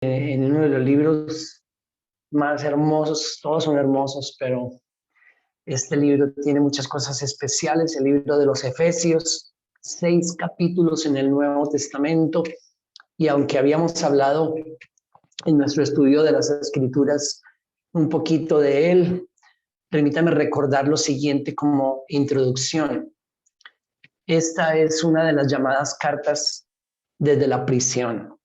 en uno de los libros más hermosos, todos son hermosos, pero este libro tiene muchas cosas especiales, el libro de los Efesios, 6 capítulos en el Nuevo Testamento, y aunque habíamos hablado en nuestro estudio de las Escrituras un poquito de él, permítame recordar lo siguiente como introducción. Esta es una de las llamadas cartas desde la prisión.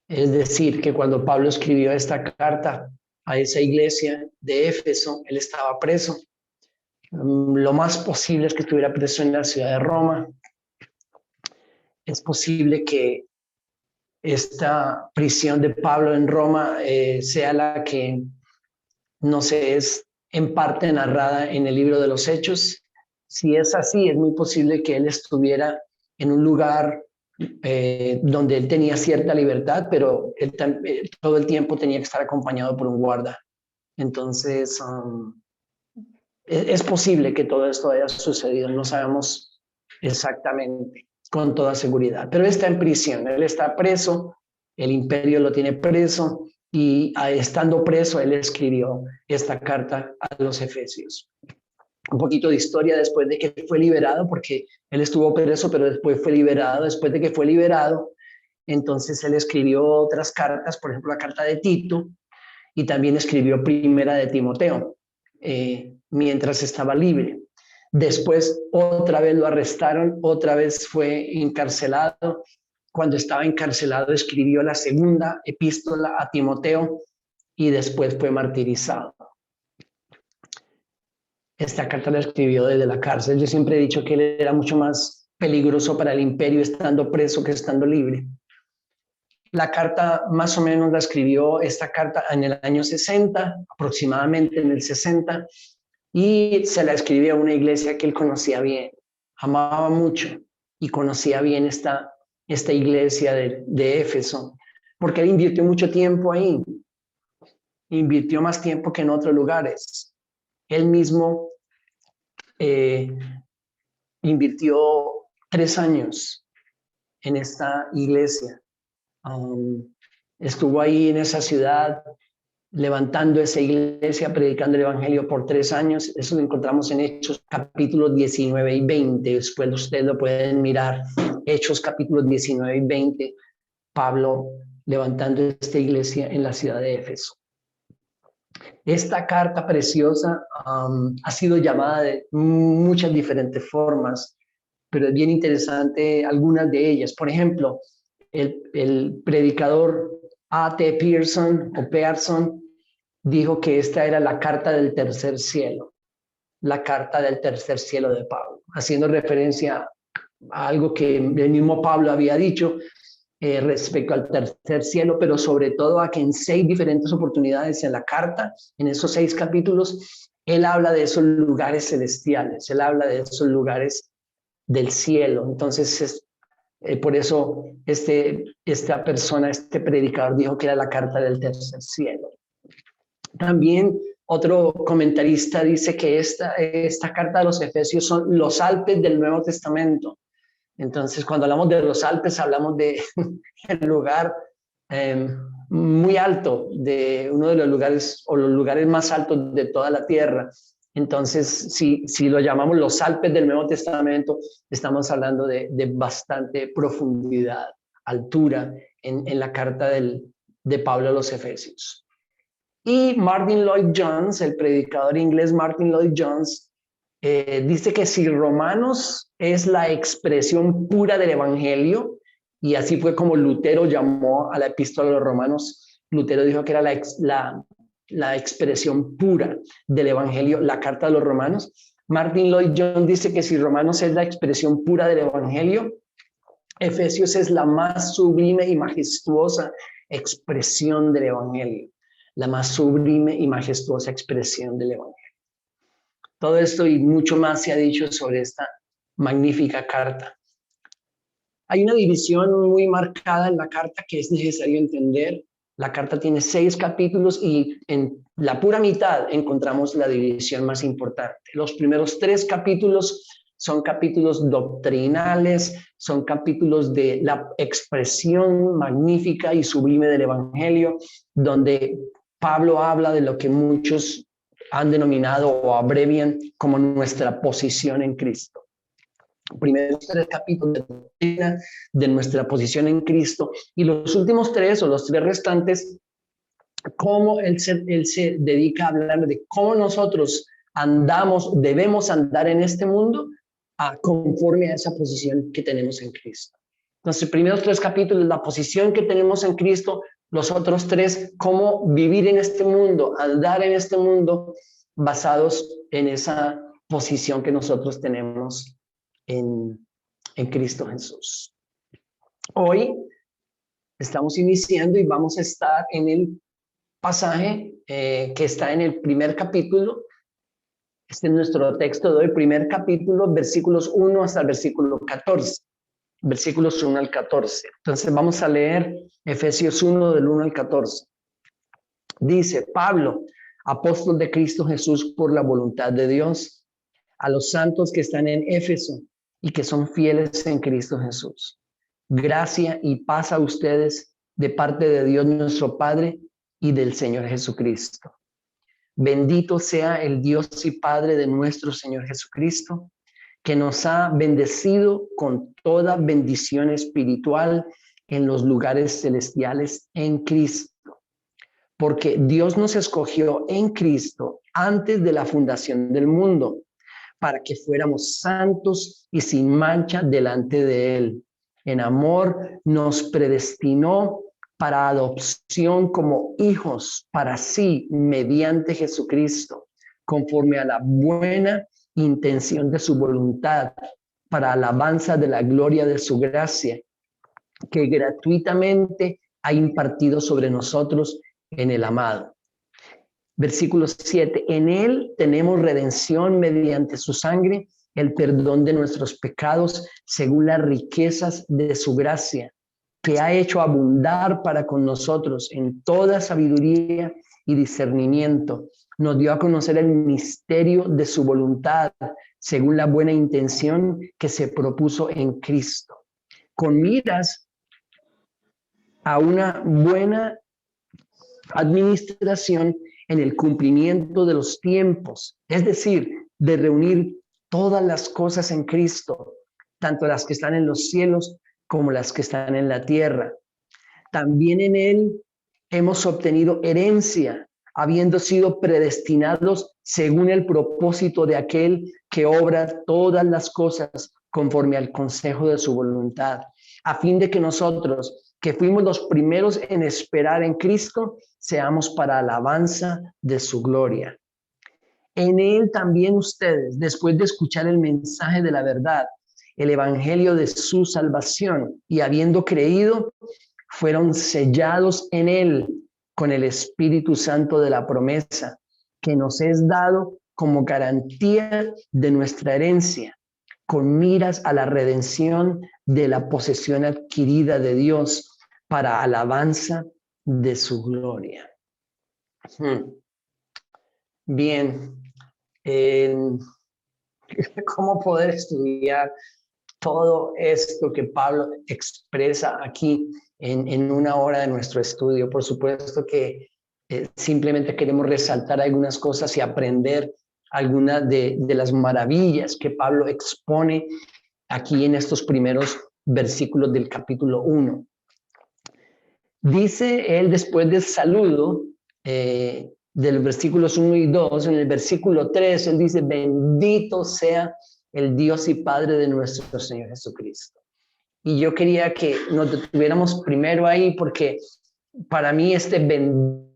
Es decir, que cuando Pablo escribió esta carta a esa iglesia de Éfeso, él estaba preso. Lo más posible es que estuviera preso en la ciudad de Roma. Es posible que esta prisión de Pablo en Roma sea la que, no sé, es en parte narrada en el libro de los Hechos. Si es así, es muy posible que él estuviera en un lugar donde él tenía cierta libertad, pero él todo el tiempo tenía que estar acompañado por un guarda. Entonces, es posible que todo esto haya sucedido, no sabemos exactamente con toda seguridad, pero está en prisión, él está preso, el imperio lo tiene preso y estando preso él escribió esta carta a los Efesios. Un poquito de historia después de que fue liberado, porque él estuvo preso, pero después fue liberado. Después de que fue liberado, entonces él escribió otras cartas, por ejemplo la carta de Tito, y también escribió primera de Timoteo, mientras estaba libre. Después otra vez lo arrestaron, otra vez fue encarcelado. Cuando estaba encarcelado escribió la segunda epístola a Timoteo y después fue martirizado. Esta carta la escribió desde la cárcel. Yo siempre he dicho que él era mucho más peligroso para el imperio estando preso que estando libre. La carta más o menos la escribió esta carta en el año 60, aproximadamente en el 60, y se la escribió a una iglesia que él conocía bien, amaba mucho y conocía bien esta iglesia de Éfeso, porque él invirtió mucho tiempo ahí, invirtió más tiempo que en otros lugares. Él mismo invirtió 3 años en esta iglesia. Estuvo ahí en esa ciudad levantando esa iglesia, predicando el evangelio por 3 años. Eso lo encontramos en Hechos capítulos 19 y 20. Después ustedes lo pueden mirar. Hechos capítulos 19 y 20. Pablo levantando esta iglesia en la ciudad de Éfeso. Esta carta preciosa ha sido llamada de muchas diferentes formas, pero es bien interesante algunas de ellas. Por ejemplo, el predicador A.T. Pearson dijo que esta era la carta del tercer cielo, la carta del tercer cielo de Pablo, haciendo referencia a algo que el mismo Pablo había dicho respecto al tercer cielo, pero sobre todo a que en 6 diferentes oportunidades en la carta, en esos 6 capítulos, él habla de esos lugares celestiales, él habla de esos lugares del cielo. Entonces, por eso esta persona, este predicador, dijo que era la carta del tercer cielo. También otro comentarista dice que esta carta de los Efesios son los Alpes del Nuevo Testamento. Entonces, cuando hablamos de los Alpes, hablamos de el lugar muy alto, de uno de los lugares o los lugares más altos de toda la tierra. Entonces, si lo llamamos los Alpes del Nuevo Testamento, estamos hablando de bastante profundidad, altura en la carta de Pablo a los Efesios. Y Martyn Lloyd-Jones, el predicador inglés Martyn Lloyd-Jones, dice que si Romanos es la expresión pura del Evangelio, y así fue como Lutero llamó a la epístola de los Romanos, Lutero dijo que era la expresión pura del Evangelio, la carta de los Romanos. Martyn Lloyd-Jones dice que si Romanos es la expresión pura del Evangelio, Efesios es la más sublime y majestuosa expresión del Evangelio, la más sublime y majestuosa expresión del Evangelio. Todo esto y mucho más se ha dicho sobre esta magnífica carta. Hay una división muy marcada en la carta que es necesario entender. La carta tiene 6 capítulos y en la pura mitad encontramos la división más importante. Los primeros 3 capítulos son capítulos doctrinales, son capítulos de la expresión magnífica y sublime del Evangelio, donde Pablo habla de lo que muchos han denominado o abrevian como nuestra posición en Cristo. Primeros 3 capítulos de doctrina de nuestra posición en Cristo, y los últimos 3 o los 3 restantes, cómo él se dedica a hablar de cómo nosotros debemos andar en este mundo conforme a esa posición que tenemos en Cristo. Entonces, primeros 3 capítulos, la posición que tenemos en Cristo, los otros 3, cómo vivir en este mundo, andar en este mundo, basados en esa posición que nosotros tenemos en Cristo Jesús. Hoy estamos iniciando y vamos a estar en el pasaje que está en el primer capítulo. Este es nuestro texto de hoy, primer capítulo, versículos 1 hasta el versículo 14. Versículos 1 al 14. Entonces vamos a leer Efesios 1 del 1 al 14. Dice: Pablo, apóstol de Cristo Jesús por la voluntad de Dios, a los santos que están en Éfeso y que son fieles en Cristo Jesús. Gracia y paz a ustedes de parte de Dios nuestro Padre y del Señor Jesucristo. Bendito sea el Dios y Padre de nuestro Señor Jesucristo, que nos ha bendecido con toda bendición espiritual en los lugares celestiales en Cristo. Porque Dios nos escogió en Cristo antes de la fundación del mundo, para que fuéramos santos y sin mancha delante de Él. En amor nos predestinó para adopción como hijos para sí mediante Jesucristo, conforme a la buena intención de su voluntad, para alabanza de la gloria de su gracia, que gratuitamente ha impartido sobre nosotros en el amado. Versículo 7, en Él tenemos redención mediante su sangre, el perdón de nuestros pecados, según las riquezas de su gracia, que ha hecho abundar para con nosotros en toda sabiduría y discernimiento. Nos dio a conocer el misterio de su voluntad, según la buena intención que se propuso en Cristo, con miras a una buena administración en el cumplimiento de los tiempos, es decir, de reunir todas las cosas en Cristo, tanto las que están en los cielos como las que están en la tierra. También en Él hemos obtenido herencia, habiendo sido predestinados según el propósito de aquel que obra todas las cosas conforme al consejo de su voluntad, a fin de que nosotros, que fuimos los primeros en esperar en Cristo, seamos para alabanza de su gloria. En Él también ustedes, después de escuchar el mensaje de la verdad, el evangelio de su salvación, y habiendo creído, fueron sellados en Él con el Espíritu Santo de la promesa, que nos es dado como garantía de nuestra herencia, con miras a la redención de la posesión adquirida de Dios para alabanza de su gloria. Bien, ¿cómo poder estudiar todo esto que Pablo expresa aquí en una hora de nuestro estudio? Por supuesto que simplemente queremos resaltar algunas cosas y aprender algunas de las maravillas que Pablo expone aquí en estos primeros versículos del capítulo 1. Dice él después del saludo del versículos 1 y 2, en el versículo 3, él dice: bendito sea el Dios y Padre de nuestro Señor Jesucristo. Y yo quería que nos detuviéramos primero ahí, porque para mí este bendito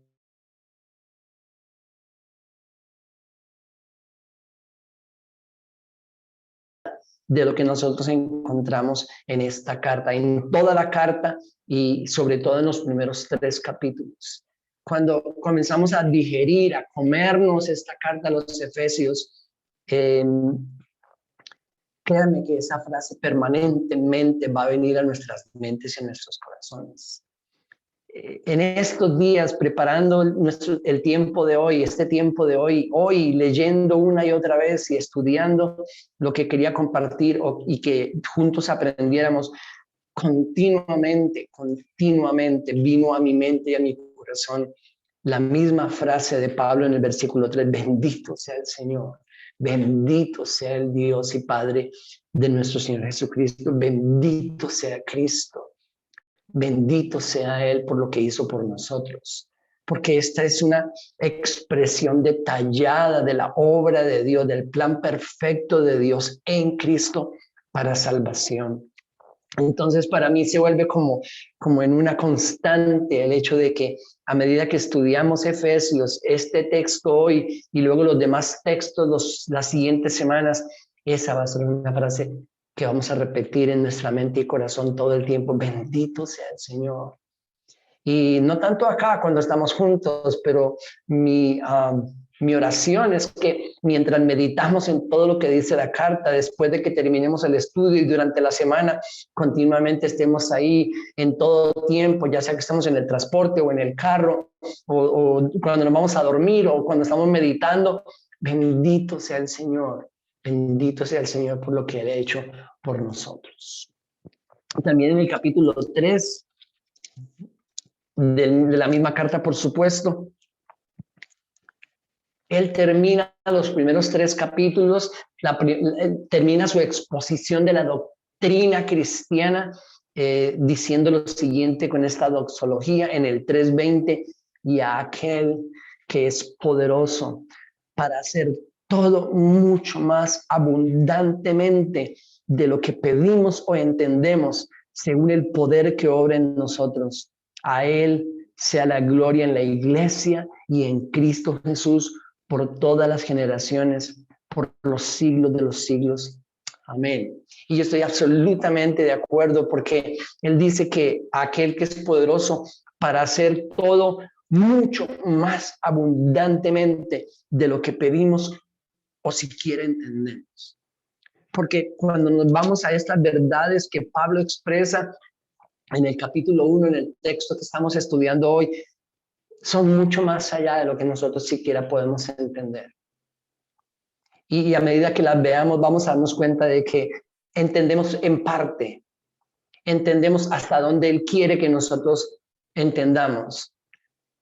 de lo que nosotros encontramos en esta carta, en toda la carta y sobre todo en los primeros 3 capítulos. Cuando comenzamos a digerir, a comernos esta carta a los Efesios, créanme que esa frase permanentemente va a venir a nuestras mentes y a nuestros corazones. en estos días, preparando el tiempo de hoy, este tiempo de hoy leyendo una y otra vez y estudiando lo que quería compartir y que juntos aprendiéramos, continuamente vino a mi mente y a mi corazón la misma frase de Pablo en el versículo 3: bendito sea el Señor, bendito sea el Dios y Padre de nuestro Señor Jesucristo, bendito sea Cristo. Bendito sea Él por lo que hizo por nosotros, porque esta es una expresión detallada de la obra de Dios, del plan perfecto de Dios en Cristo para salvación. Entonces, para mí se vuelve como en una constante el hecho de que a medida que estudiamos Efesios, este texto hoy y luego los demás textos las siguientes semanas, esa va a ser una frase que vamos a repetir en nuestra mente y corazón todo el tiempo: bendito sea el Señor. Y no tanto acá cuando estamos juntos, pero mi oración es que mientras meditamos en todo lo que dice la carta, después de que terminemos el estudio y durante la semana, continuamente estemos ahí en todo tiempo, ya sea que estemos en el transporte o en el carro, o cuando nos vamos a dormir o cuando estamos meditando: bendito sea el Señor. Bendito sea el Señor por lo que Él ha hecho por nosotros. También en el capítulo 3 de la misma carta, por supuesto, él termina los primeros 3 capítulos, termina su exposición de la doctrina cristiana, diciendo lo siguiente con esta doxología en el 3:20: y a aquel que es poderoso para hacer todo mucho más abundantemente de lo que pedimos o entendemos, según el poder que obra en nosotros. A Él sea la gloria en la iglesia y en Cristo Jesús por todas las generaciones, por los siglos de los siglos. Amén. Y yo estoy absolutamente de acuerdo, porque Él dice que aquel que es poderoso para hacer todo mucho más abundantemente de lo que pedimos o siquiera entendemos. Porque cuando nos vamos a estas verdades que Pablo expresa en el capítulo 1, en el texto que estamos estudiando hoy, son mucho más allá de lo que nosotros siquiera podemos entender. Y a medida que las veamos, vamos a darnos cuenta de que entendemos en parte, entendemos hasta dónde Él quiere que nosotros entendamos.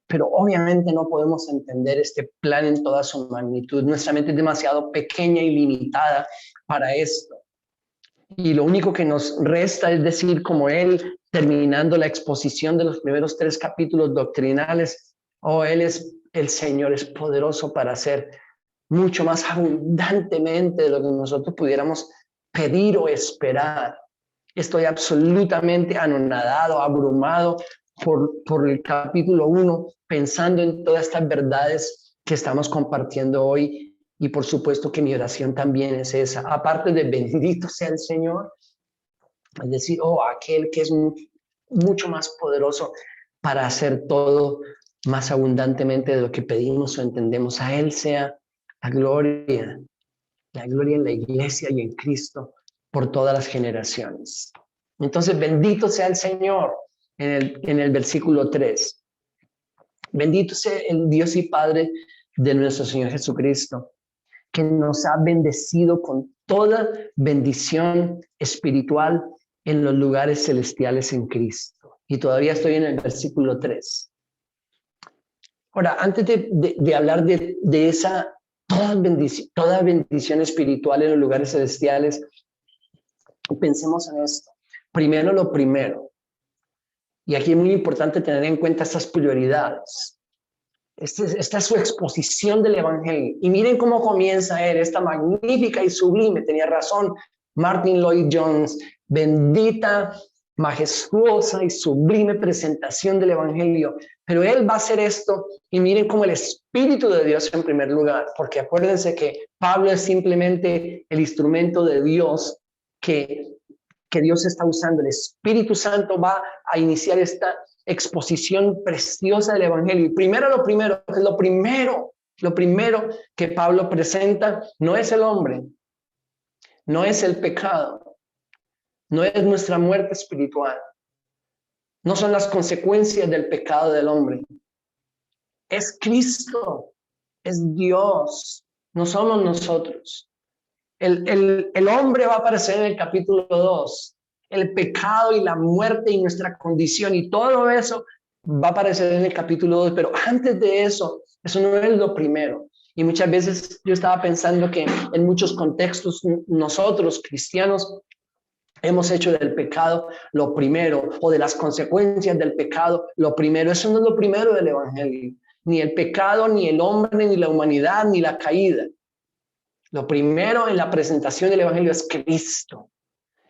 Pero obviamente no podemos entender este plan en toda su magnitud. Nuestra mente es demasiado pequeña y limitada para esto. Y lo único que nos resta es decir, como Él, terminando la exposición de los primeros 3 capítulos doctrinales: oh, Él es el Señor, es poderoso para hacer mucho más abundantemente de lo que nosotros pudiéramos pedir o esperar. Estoy absolutamente anonadado, abrumado por el capítulo 1, pensando en todas estas verdades que estamos compartiendo hoy. Y por supuesto que mi oración también es esa. Aparte de bendito sea el Señor, es decir, oh, aquel que es mucho más poderoso para hacer todo más abundantemente de lo que pedimos o entendemos. A Él sea la gloria en la iglesia y en Cristo por todas las generaciones. Entonces, bendito sea el Señor en el versículo 3. Bendito sea el Dios y Padre de nuestro Señor Jesucristo, que nos ha bendecido con toda bendición espiritual en los lugares celestiales en Cristo. Y todavía estoy en el versículo 3. Ahora, antes de hablar de esa toda bendición espiritual en los lugares celestiales, pensemos en esto. Primero lo primero. Y aquí es muy importante tener en cuenta estas prioridades. Esta es su exposición del Evangelio. Y miren cómo comienza él, esta magnífica y sublime, tenía razón Martin Lloyd Jones, bendita, majestuosa y sublime presentación del Evangelio. Pero él va a hacer esto y miren cómo el Espíritu de Dios en primer lugar, porque acuérdense que Pablo es simplemente el instrumento de Dios que Dios está usando. El Espíritu Santo va a iniciar esta exposición preciosa del Evangelio. Y primero lo primero que Pablo presenta no es el hombre, no es el pecado, no es nuestra muerte espiritual. No son las consecuencias del pecado del hombre. Es Cristo, es Dios, no somos nosotros. El hombre va a aparecer en el capítulo 2. El pecado y la muerte y nuestra condición y todo eso va a aparecer en el capítulo 2. Pero antes de eso, eso no es lo primero. Y muchas veces yo estaba pensando que en muchos contextos nosotros, cristianos, hemos hecho del pecado lo primero, o de las consecuencias del pecado lo primero. Eso no es lo primero del evangelio. Ni el pecado, ni el hombre, ni la humanidad, ni la caída. Lo primero en la presentación del evangelio es Cristo.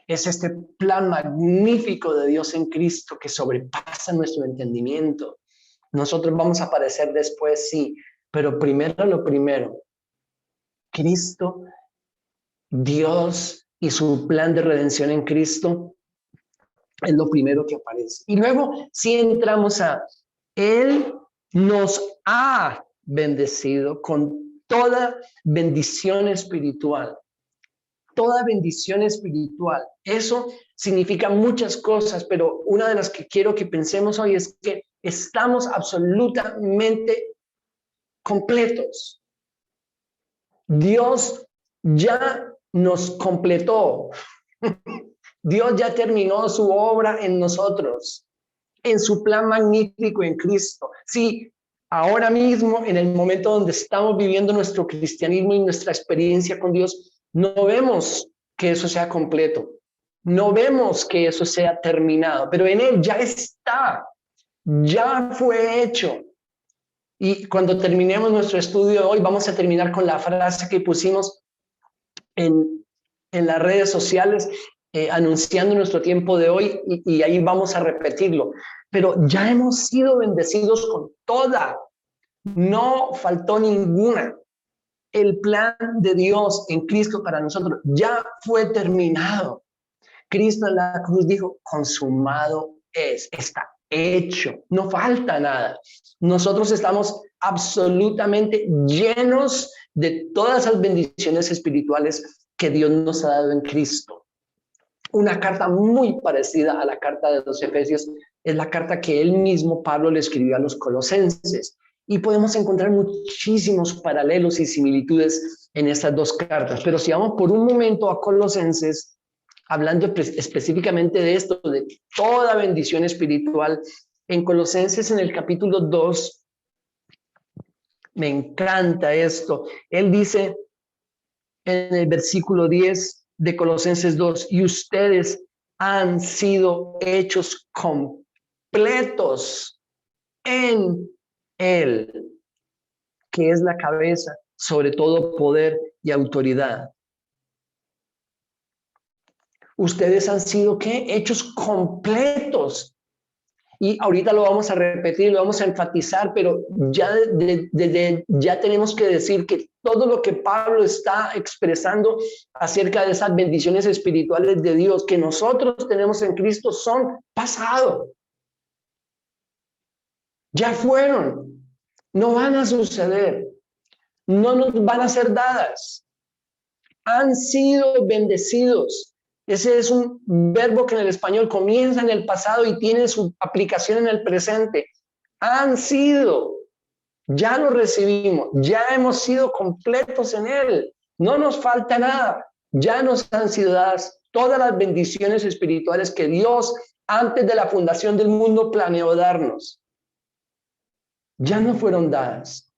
Es este plan magnífico de Dios en Cristo que sobrepasa nuestro entendimiento. Nosotros vamos a aparecer después, sí, pero primero lo primero. Cristo, Dios y su plan de redención en Cristo es lo primero que aparece. Y luego, si entramos a Él nos ha bendecido con toda bendición espiritual. Toda bendición espiritual. Eso significa muchas cosas, pero una de las que quiero que pensemos hoy es que estamos absolutamente completos. Dios ya nos completó. Dios ya terminó su obra en nosotros, en su plan magnífico en Cristo. Sí, ahora mismo, en el momento donde estamos viviendo nuestro cristianismo y nuestra experiencia con Dios, no vemos que eso sea completo, no vemos que eso sea terminado, pero en Él ya está, ya fue hecho. Y cuando terminemos nuestro estudio hoy, vamos a terminar con la frase que pusimos en las redes sociales, anunciando nuestro tiempo de hoy, y ahí vamos a repetirlo. Pero ya hemos sido bendecidos con toda, no faltó ninguna. El plan de Dios en Cristo para nosotros ya fue terminado. Cristo en la cruz dijo, consumado es, está hecho, no falta nada. Nosotros estamos absolutamente llenos de todas esas bendiciones espirituales que Dios nos ha dado en Cristo. Una carta muy parecida a la carta de los Efesios es la carta que él mismo, Pablo, le escribió a los colosenses. Y podemos encontrar muchísimos paralelos y similitudes en estas dos cartas. Pero si vamos por un momento a Colosenses, hablando específicamente de esto, de toda bendición espiritual, en Colosenses en el capítulo 2, me encanta esto. Él dice en el versículo 10 de Colosenses 2, y ustedes han sido hechos completos en Él, que es la cabeza sobre todo poder y autoridad. Ustedes han sido, ¿qué? Hechos completos. Y ahorita lo vamos a repetir, lo vamos a enfatizar, pero ya, ya tenemos que decir que todo lo que Pablo está expresando acerca de esas bendiciones espirituales de Dios que nosotros tenemos en Cristo son pasado. Ya fueron, no van a suceder, no nos van a ser dadas. Han sido bendecidos. Ese es un verbo que en el español comienza en el pasado y tiene su aplicación en el presente. Han sido, ya lo recibimos, ya hemos sido completos en Él. No nos falta nada. Ya nos han sido dadas todas las bendiciones espirituales que Dios antes de la fundación del mundo planeó darnos. Ya no fueron dadas.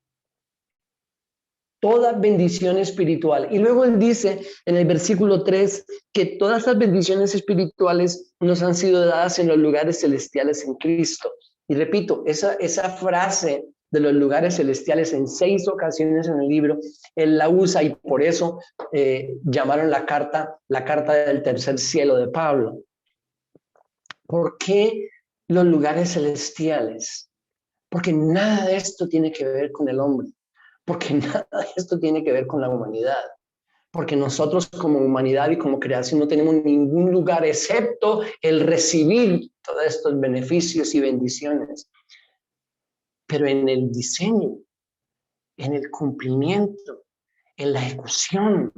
Toda bendición espiritual. Y luego él dice en el versículo 3 que todas las bendiciones espirituales nos han sido dadas en los lugares celestiales en Cristo. Y repito, esa frase de los lugares celestiales en 6 ocasiones en el libro, él la usa y por eso llamaron la carta del tercer cielo de Pablo. ¿Por qué los lugares celestiales? Porque nada de esto tiene que ver con el hombre. Porque nada de esto tiene que ver con la humanidad. Porque nosotros como humanidad y como creación no tenemos ningún lugar excepto el recibir todos estos beneficios y bendiciones. Pero en el diseño, en el cumplimiento, en la ejecución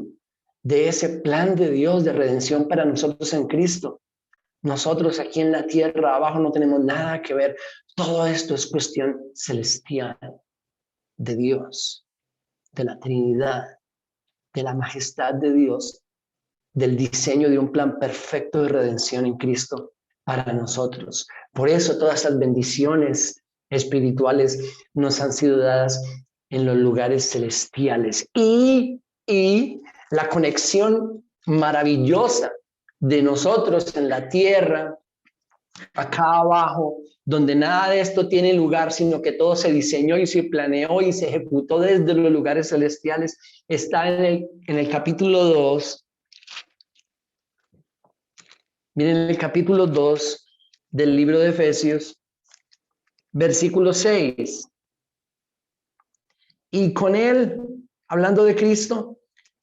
de ese plan de Dios de redención para nosotros en Cristo, Nosotros aquí en la tierra abajo no tenemos nada que ver. Todo esto es cuestión celestial de Dios, de la Trinidad, de la majestad de Dios, del diseño de un plan perfecto de redención en Cristo para nosotros. Por eso todas estas bendiciones espirituales nos han sido dadas en los lugares celestiales. Y la conexión maravillosa de nosotros en la tierra, acá abajo, donde nada de esto tiene lugar, sino que todo se diseñó y se planeó y se ejecutó desde los lugares celestiales, está en el capítulo 2. Miren el capítulo 2 del libro de Efesios, versículo 6. Y con él, hablando de Cristo,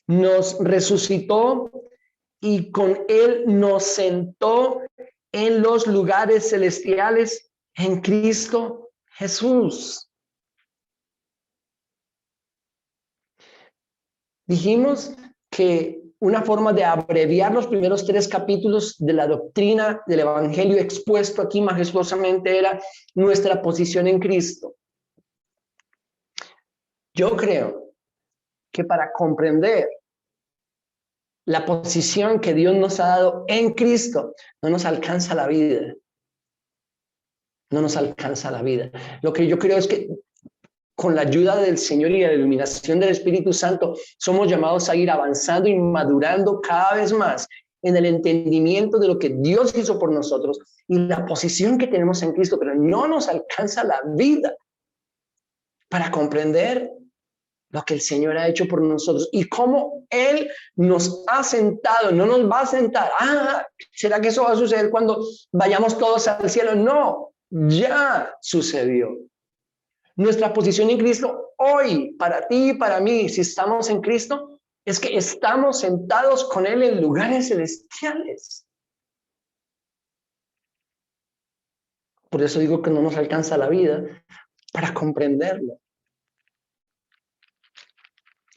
nos resucitó y con él nos sentó en los lugares celestiales en Cristo Jesús. Dijimos que una forma de abreviar los primeros 3 capítulos de la doctrina del Evangelio expuesto aquí majestuosamente era nuestra posición en Cristo. Yo creo que para comprender la posición que Dios nos ha dado en Cristo, no nos alcanza la vida. No nos alcanza la vida. Lo que yo creo es que con la ayuda del Señor y la iluminación del Espíritu Santo, somos llamados a ir avanzando y madurando cada vez más en el entendimiento de lo que Dios hizo por nosotros y la posición que tenemos en Cristo, pero no nos alcanza la vida para comprender lo que el Señor ha hecho por nosotros y cómo Él nos ha sentado, no nos va a sentar. ¿Será que eso va a suceder cuando vayamos todos al cielo? No, ya sucedió. Nuestra posición en Cristo hoy, para ti y para mí, si estamos en Cristo, es que estamos sentados con Él en lugares celestiales. Por eso digo que no nos alcanza la vida para comprenderlo.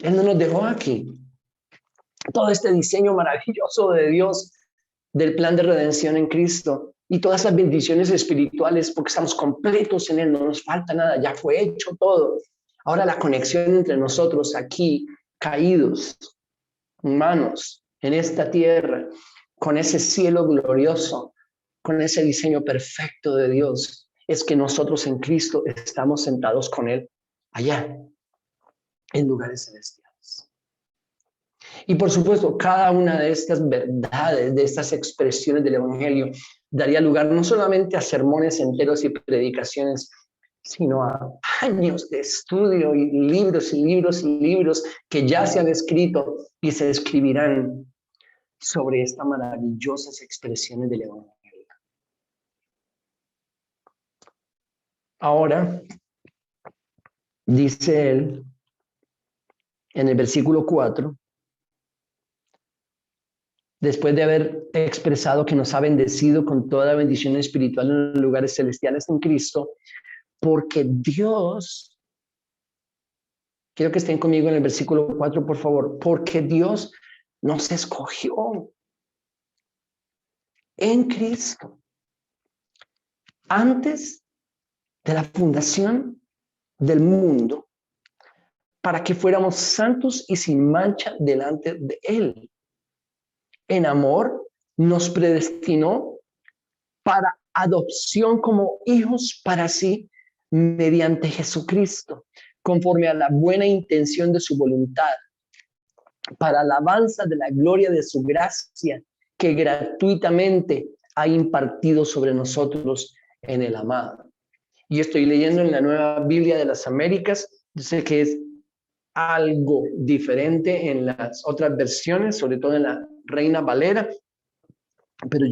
Él no nos dejó aquí. Todo este diseño maravilloso de Dios, del plan de redención en Cristo y todas las bendiciones espirituales, porque estamos completos en Él, no nos falta nada, ya fue hecho todo. Ahora la conexión entre nosotros aquí, caídos, humanos, en esta tierra, con ese cielo glorioso, con ese diseño perfecto de Dios, es que nosotros en Cristo estamos sentados con Él allá, en lugares celestiales. Y por supuesto, cada una de estas verdades, de estas expresiones del Evangelio, daría lugar no solamente a sermones enteros y predicaciones, sino a años de estudio y libros y libros y libros que ya se han escrito y se escribirán sobre estas maravillosas expresiones del Evangelio. Ahora, dice él en el versículo 4, después de haber expresado que nos ha bendecido con toda bendición espiritual en los lugares celestiales en Cristo, porque Dios, quiero que estén conmigo en el versículo 4, por favor, porque Dios nos escogió en Cristo antes de la fundación del mundo para que fuéramos santos y sin mancha delante de Él. En amor nos predestinó para adopción como hijos para sí mediante Jesucristo, conforme a la buena intención de su voluntad, para alabanza de la gloria de su gracia que gratuitamente ha impartido sobre nosotros en el amado. Y estoy leyendo en la Nueva Biblia de las Américas, yo sé que es algo diferente en las otras versiones, sobre todo en la Reina Valera, pero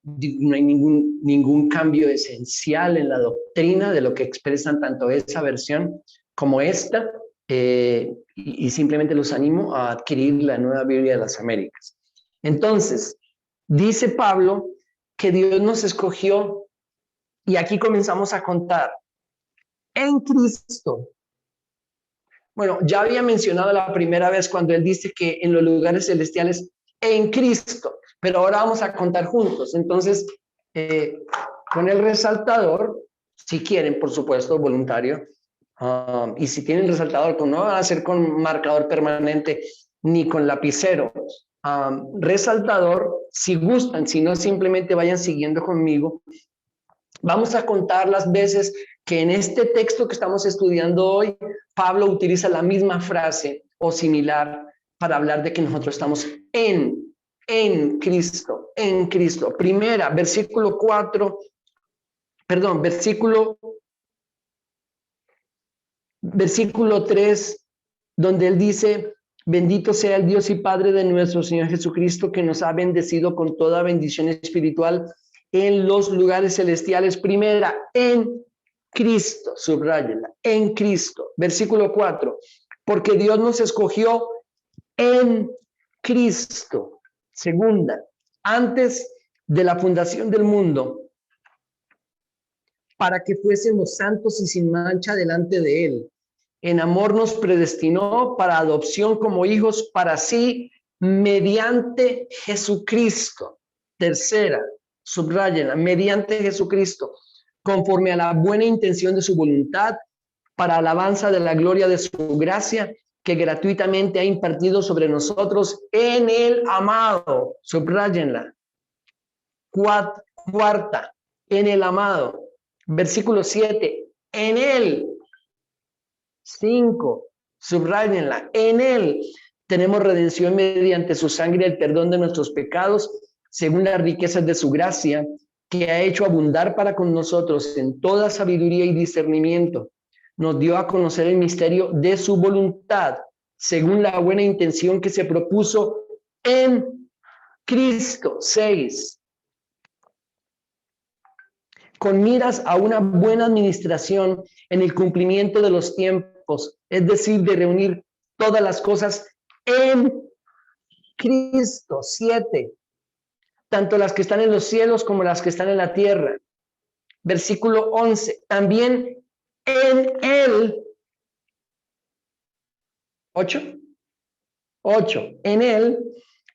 no hay ningún cambio esencial en la doctrina de lo que expresan tanto esa versión como esta, y simplemente los animo a adquirir la Nueva Biblia de las Américas. Entonces, dice Pablo que Dios nos escogió y aquí comenzamos a contar en Cristo. Bueno, ya había mencionado la primera vez cuando él dice que en los lugares celestiales en Cristo, Pero ahora vamos a contar juntos. Entonces, con el resaltador, si quieren, por supuesto, voluntario, y si tienen resaltador, no van a hacer con marcador permanente ni con lapicero. Resaltador, si gustan, si no, simplemente vayan siguiendo conmigo. Vamos a contar las veces que en este texto que estamos estudiando hoy, Pablo utiliza la misma frase o similar para hablar de que nosotros estamos en Cristo, en Cristo. Primera, versículo 4, perdón, versículo 3, donde él dice: bendito sea el Dios y Padre de nuestro Señor Jesucristo, que nos ha bendecido con toda bendición espiritual en los lugares celestiales. Primera, en Cristo, subráyenla, en Cristo. Versículo 4, porque Dios nos escogió en Cristo. Segunda, antes de la fundación del mundo, para que fuésemos santos y sin mancha delante de Él. En amor nos predestinó para adopción como hijos para sí, mediante Jesucristo. Tercera, subráyenla, mediante Jesucristo, conforme a la buena intención de su voluntad, para alabanza de la gloria de su gracia, que gratuitamente ha impartido sobre nosotros en el amado. Subráyenla. Cuarta, en el amado. Versículo 7, en él. 5, subráyenla, en él tenemos redención mediante su sangre, el perdón de nuestros pecados, según las riquezas de su gracia, que ha hecho abundar para con nosotros en toda sabiduría y discernimiento. Nos dio a conocer el misterio de su voluntad, según la buena intención que se propuso en Cristo. 6, con miras a una buena administración en el cumplimiento de los tiempos, es decir, de reunir todas las cosas en Cristo. 7, tanto las que están en los cielos como las que están en la tierra. Versículo 11, también en él. 8, en él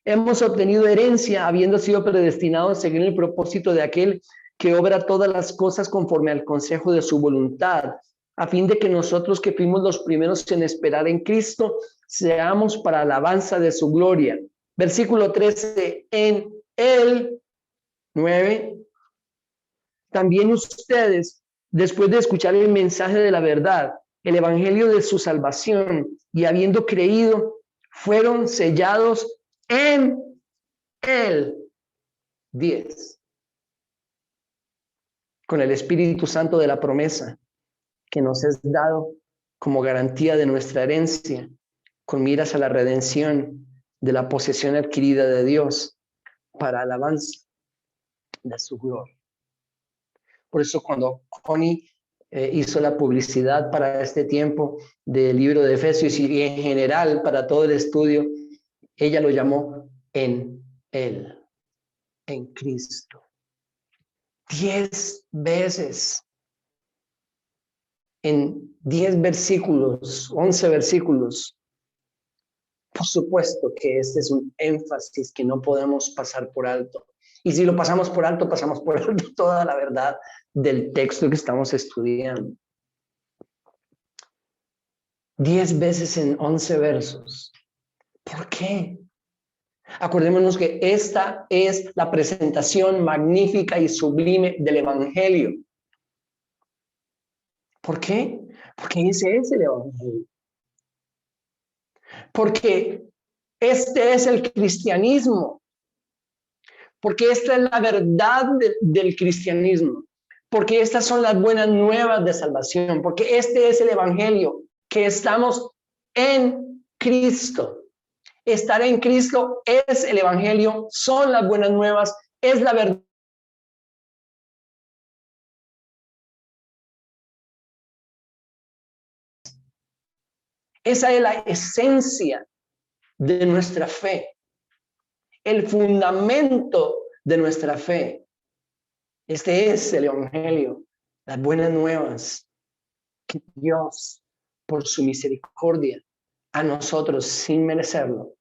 hemos obtenido herencia, habiendo sido predestinados según el propósito de aquel que obra todas las cosas conforme al consejo de su voluntad, a fin de que nosotros que fuimos los primeros en esperar en Cristo, seamos para alabanza de su gloria. Versículo 13, en él. 9, también ustedes, después de escuchar el mensaje de la verdad, el evangelio de su salvación, y habiendo creído, fueron sellados en él. 10, con el Espíritu Santo de la promesa, que nos es dado como garantía de nuestra herencia, con miras a la redención de la posesión adquirida de Dios para alabanza de su gloria. Por eso cuando Connie hizo la publicidad para este tiempo del libro de Efesios y en general para todo el estudio, ella lo llamó en él, en Cristo. 10 veces en 10 versículos, 11 versículos. Por supuesto que este es un énfasis que no podemos pasar por alto. Y si lo pasamos por alto toda la verdad del texto que estamos estudiando. 10 veces en 11 versos. ¿Por qué? Acordémonos que esta es la presentación magnífica y sublime del Evangelio. ¿Por qué? Porque ese es el Evangelio. Porque este es el cristianismo. Porque esta es la verdad del cristianismo. Porque estas son las buenas nuevas de salvación. Porque este es el Evangelio, que estamos en Cristo. Estar en Cristo es el Evangelio, son las buenas nuevas, es la verdad. Esa es la esencia de nuestra fe, el fundamento de nuestra fe. Este es el Evangelio, las buenas nuevas que Dios, por su misericordia, a nosotros sin merecerlo,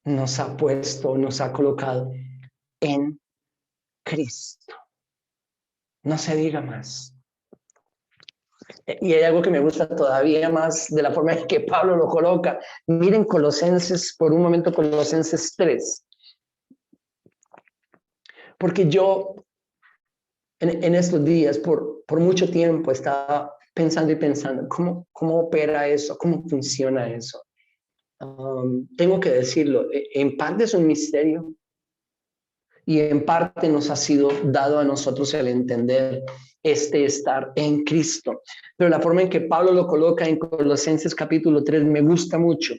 nos ha puesto, nos ha colocado en Cristo. No se diga más. Y hay algo que me gusta todavía más de la forma en que Pablo lo coloca. Miren Colosenses, por un momento Colosenses 3. Porque yo en estos días, por mucho tiempo, estaba pensando y pensando, ¿cómo opera eso? ¿Cómo funciona eso? Tengo que decirlo, en parte es un misterio y en parte nos ha sido dado a nosotros el entender estar en Cristo. Pero la forma en que Pablo lo coloca en Colosenses capítulo 3 me gusta mucho.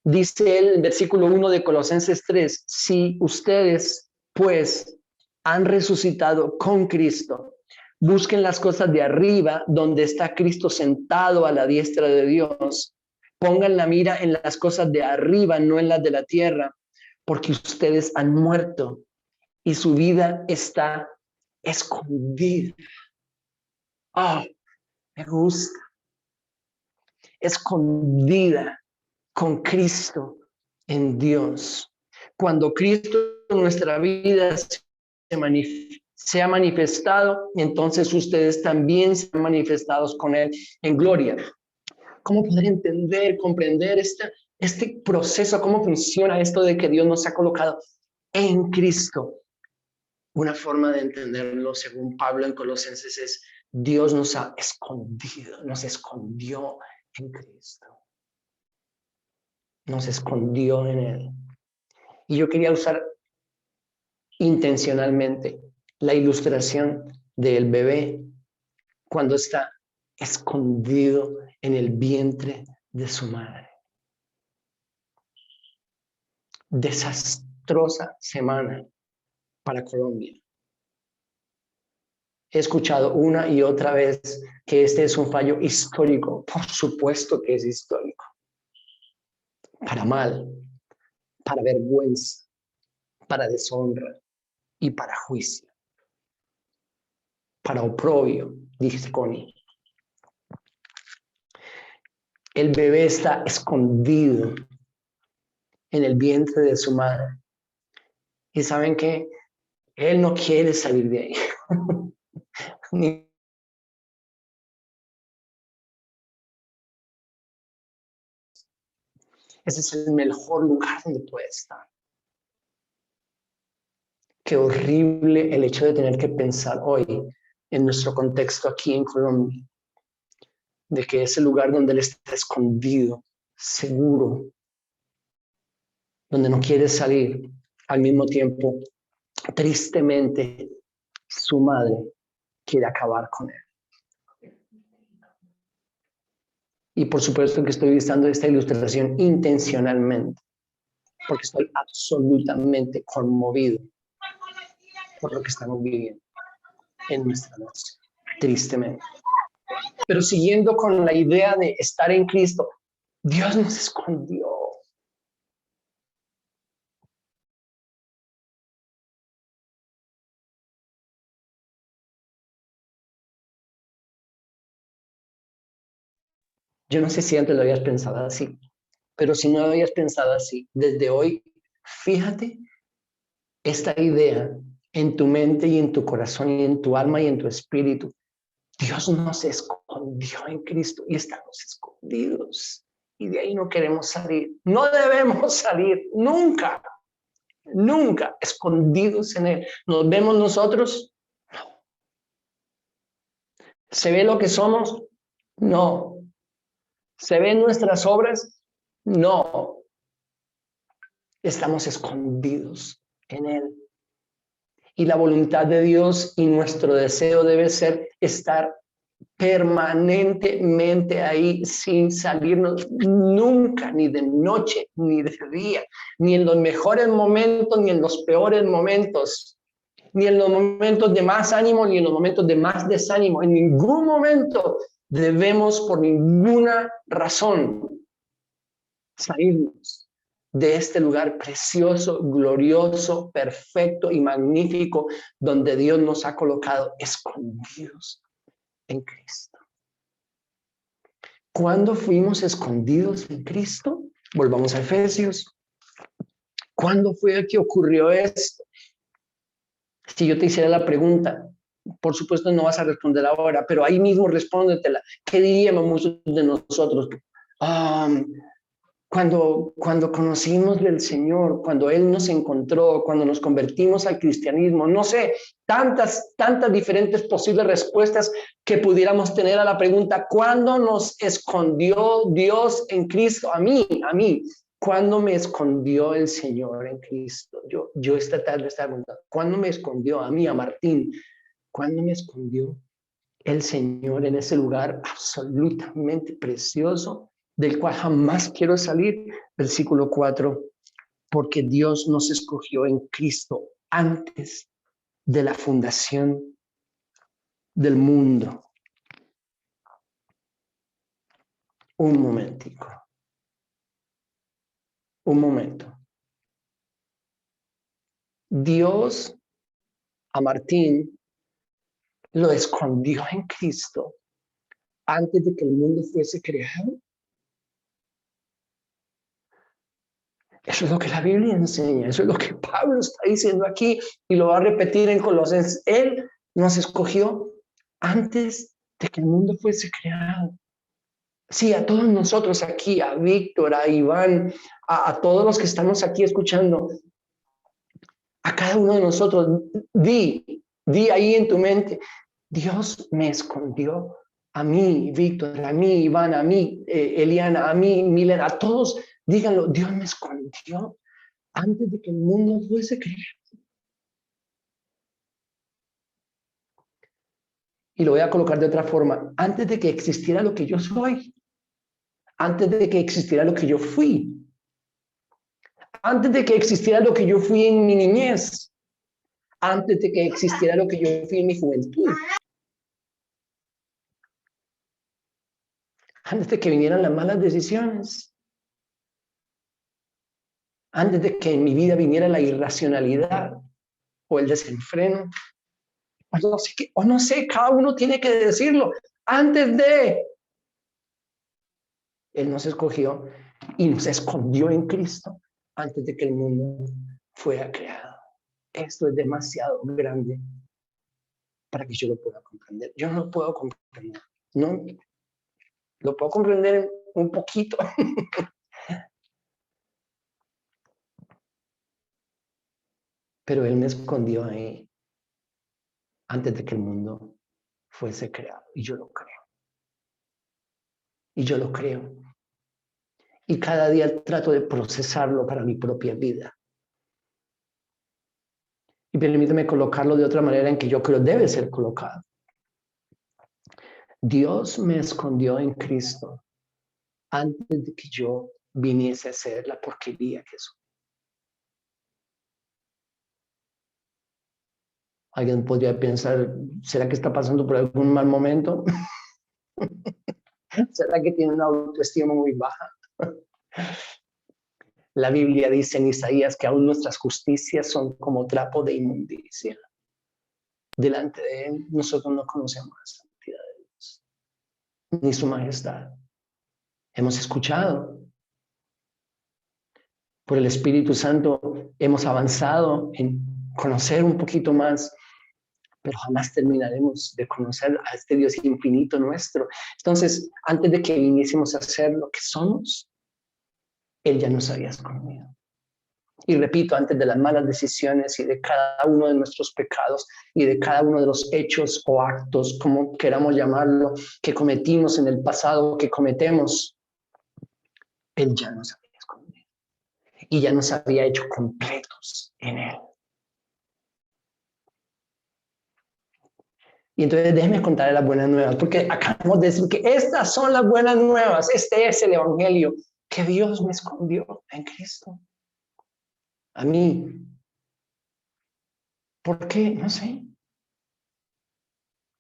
Dice el versículo 1 de Colosenses 3, si ustedes pues han resucitado con Cristo, busquen las cosas de arriba donde está Cristo sentado a la diestra de Dios. Pongan la mira en las cosas de arriba, no en las de la tierra, porque ustedes han muerto y su vida está escondida. Ah, me gusta. Escondida con Cristo en Dios. Cuando Cristo en nuestra vida se ha manifestado, entonces ustedes también se han manifestado con Él en gloria. ¿Cómo poder entender, comprender este proceso? ¿Cómo funciona esto de que Dios nos ha colocado en Cristo? Una forma de entenderlo, según Pablo en Colosenses, es Dios nos ha escondido, nos escondió en Cristo. Nos escondió en Él. Y yo quería usar intencionalmente la ilustración del bebé cuando está escondido en el vientre de su madre. Desastrosa semana para Colombia. He escuchado una y otra vez que este es un fallo histórico. Por supuesto que es histórico. Para mal, para vergüenza, para deshonra y para juicio. Para oprobio, dice Connie. El bebé está escondido en el vientre de su madre. Y saben que él no quiere salir de ahí. Ese es el mejor lugar donde puede estar. Qué horrible el hecho de tener que pensar hoy en nuestro contexto aquí en Colombia, de que ese lugar donde él está escondido, seguro, donde no quiere salir, al mismo tiempo, tristemente, su madre quiere acabar con él. Y por supuesto que estoy usando esta ilustración intencionalmente, porque estoy absolutamente conmovido por lo que estamos viviendo en nuestra nación, tristemente. Pero siguiendo con la idea de estar en Cristo, Dios nos escondió. Yo no sé si antes lo habías pensado así, pero si no lo habías pensado así, desde hoy, fíjate esta idea en tu mente y en tu corazón y en tu alma y en tu espíritu. Dios nos escondió en Cristo y estamos escondidos. Y de ahí no queremos salir. No debemos salir nunca, nunca escondidos en Él. ¿Nos vemos nosotros? No. ¿Se ve lo que somos? No. ¿Se ven nuestras obras? No. Estamos escondidos en Él. Y la voluntad de Dios y nuestro deseo debe ser estar permanentemente ahí sin salirnos nunca, ni de noche, ni de día, ni en los mejores momentos, ni en los peores momentos, ni en los momentos de más ánimo, ni en los momentos de más desánimo. En ningún momento debemos, por ninguna razón, salirnos de este lugar precioso, glorioso, perfecto y magnífico, donde Dios nos ha colocado escondidos en Cristo. ¿Cuándo fuimos escondidos en Cristo? Volvamos a Efesios. ¿Cuándo fue que ocurrió esto? Si yo te hiciera la pregunta, por supuesto no vas a responder ahora, pero ahí mismo respóndetela. ¿Qué diríamos muchos de nosotros? Cuando conocimos del Señor, cuando Él nos encontró, cuando nos convertimos al cristianismo, no sé, tantas diferentes posibles respuestas que pudiéramos tener a la pregunta, ¿cuándo nos escondió Dios en Cristo? A mí, ¿cuándo me escondió el Señor en Cristo? Yo esta tarde estaba preguntando, ¿cuándo me escondió a mí, a Martín? ¿Cuándo me escondió el Señor en ese lugar absolutamente precioso, del cual jamás quiero salir? Versículo 4, porque Dios nos escogió en Cristo antes de la fundación del mundo. Un momentico. Un momento. Dios a Martín lo escondió en Cristo antes de que el mundo fuese creado. Eso es lo que la Biblia enseña, eso es lo que Pablo está diciendo aquí y lo va a repetir en Colosenses. Él nos escogió antes de que el mundo fuese creado. Sí, a todos nosotros aquí, a Víctor, a Iván, a todos los que estamos aquí escuchando, a cada uno de nosotros, di ahí en tu mente, Dios me escondió a mí, Víctor, a mí, Iván, a mí, Eliana, a mí, Milena, a todos, díganlo, Dios me escondió antes de que el mundo fuese creado. Y lo voy a colocar de otra forma, antes de que existiera lo que yo soy, antes de que existiera lo que yo fui, antes de que existiera lo que yo fui en mi niñez, antes de que existiera lo que yo fui en mi juventud, antes de que vinieran las malas decisiones, antes de que en mi vida viniera la irracionalidad o el desenfreno, o no sé, cada uno tiene que decirlo, antes de, Él nos escogió y nos escondió en Cristo antes de que el mundo fuera creado. Esto es demasiado grande para que yo lo pueda comprender. Yo no lo puedo comprender, no lo puedo comprender un poquito. Pero Él me escondió ahí antes de que el mundo fuese creado. Y yo lo creo. Y yo lo creo. Y cada día trato de procesarlo para mi propia vida. Y permíteme colocarlo de otra manera en que yo creo debe ser colocado. Dios me escondió en Cristo antes de que yo viniese a ser la porquería que soy. Alguien podría pensar, ¿será que está pasando por algún mal momento? ¿Será que tiene una autoestima muy baja? La Biblia dice en Isaías que aún nuestras justicias son como trapo de inmundicia. Delante de Él nosotros no conocemos la santidad de Dios, ni su majestad. Hemos escuchado. Por el Espíritu Santo hemos avanzado en conocer un poquito más, pero jamás terminaremos de conocer a este Dios infinito nuestro. Entonces, antes de que viniésemos a ser lo que somos, Él ya nos había escondido. Y repito, antes de las malas decisiones y de cada uno de nuestros pecados y de cada uno de los hechos o actos, como queramos llamarlo, que cometimos en el pasado, que cometemos, Él ya nos había escondido. Y ya nos había hecho completos en Él. Y entonces déjenme contarles las buenas nuevas, porque acabamos de decir que estas son las buenas nuevas, este es el evangelio, que Dios me escondió en Cristo. A mí. ¿Por qué? No sé.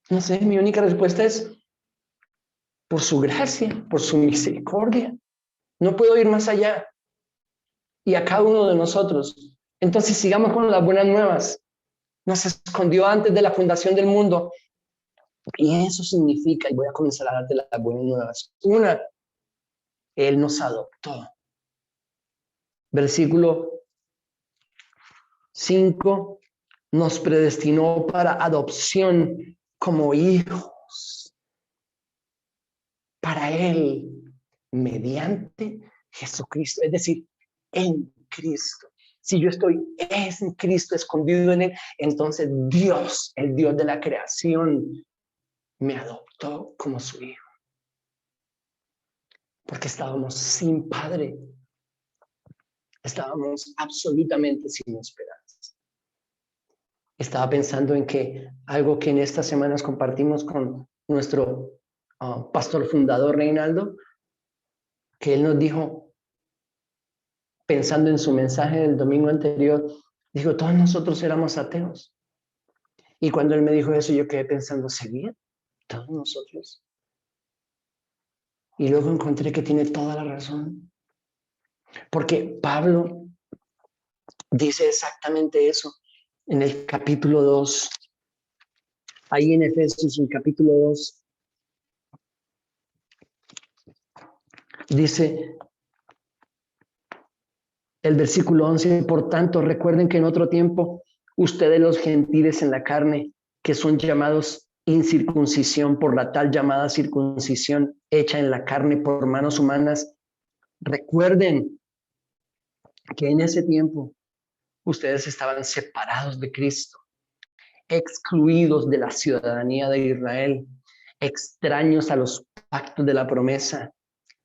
No sé, mi única respuesta es por su gracia, por su misericordia. No puedo ir más allá. Y a cada uno de nosotros. Entonces sigamos con las buenas nuevas. Nos escondió antes de la fundación del mundo Y eso significa, y voy a comenzar a darte las buenas nuevas. Una, Él nos adoptó. Versículo 5, nos predestinó para adopción como hijos para Él, mediante Jesucristo, es decir, en Cristo. Si yo estoy en Cristo, escondido en Él, entonces Dios, el Dios de la creación, me adoptó como su hijo. Porque estábamos sin padre. Estábamos absolutamente sin esperanza. Estaba pensando en que algo que en estas semanas compartimos con nuestro pastor fundador Reinaldo, que él nos dijo, pensando en su mensaje del domingo anterior, dijo, todos nosotros éramos ateos. Y cuando él me dijo eso, yo quedé pensando, ¿sería todos nosotros? Y luego encontré que tiene toda la razón. Porque Pablo dice exactamente eso en el capítulo 2. Ahí en Efesios, en capítulo 2, dice el versículo 11, por tanto, recuerden que en otro tiempo ustedes los gentiles en la carne, que son llamados incircuncisión por la tal llamada circuncisión hecha en la carne por manos humanas, recuerden que en ese tiempo ustedes estaban separados de Cristo, excluidos de la ciudadanía de Israel, extraños a los pactos de la promesa,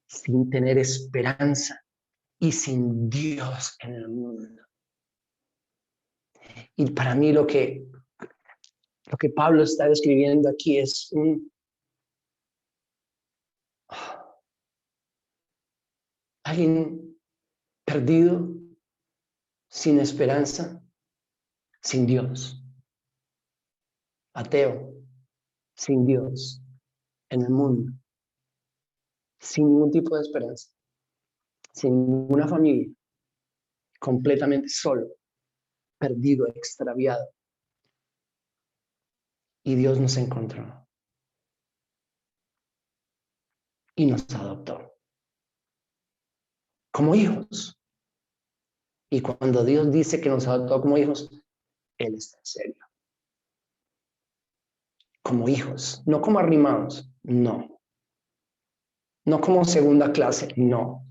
sin tener esperanza y sin Dios en el mundo. Y para mí lo que Pablo está describiendo aquí es alguien perdido, sin esperanza, sin Dios, ateo, sin Dios en el mundo, sin ningún tipo de esperanza, sin ninguna familia, completamente solo, perdido, extraviado. Y Dios nos encontró y nos adoptó como hijos. Y cuando Dios dice que nos adoptó como hijos, Él está en serio. Como hijos, no como arrimados, no. No como segunda clase, no.